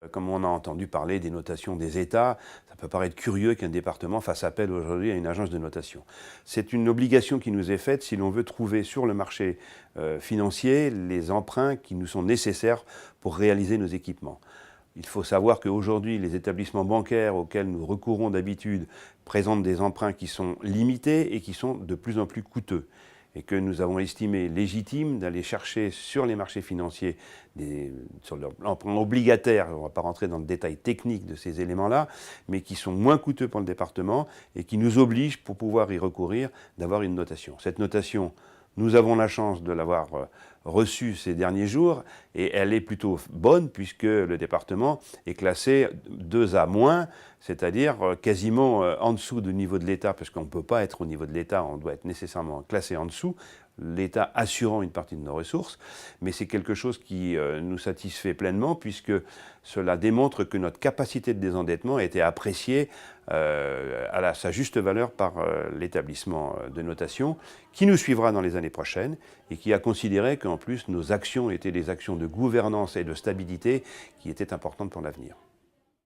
Comme on a entendu parler des notations des États, ça peut paraître curieux qu'un département fasse appel aujourd'hui à une agence de notation. C'est une obligation qui nous est faite si l'on veut trouver sur le marché financier les emprunts qui nous sont nécessaires pour réaliser nos équipements. Il faut savoir qu'aujourd'hui, les établissements bancaires auxquels nous recourons d'habitude présentent des emprunts qui sont limités et qui sont de plus en plus coûteux. Et que nous avons estimé légitime d'aller chercher sur les marchés financiers, sur l'emprunt obligataire, on ne va pas rentrer dans le détail technique de ces éléments-là, mais qui sont moins coûteux pour le département et qui nous obligent, pour pouvoir y recourir, d'avoir une notation. Cette notation, nous avons la chance de l'avoir reçue ces derniers jours et elle est plutôt bonne puisque le département est classé 2A-, c'est-à-dire quasiment en dessous du niveau de l'État, parce qu'on ne peut pas être au niveau de l'État, on doit être nécessairement classé en dessous, l'État assurant une partie de nos ressources, mais c'est quelque chose qui nous satisfait pleinement puisque cela démontre que notre capacité de désendettement a été appréciée à sa juste valeur par l'établissement de notation qui nous suivra dans les années prochaines et qui a considéré qu'en plus nos actions étaient des actions de gouvernance et de stabilité qui étaient importantes pour l'avenir.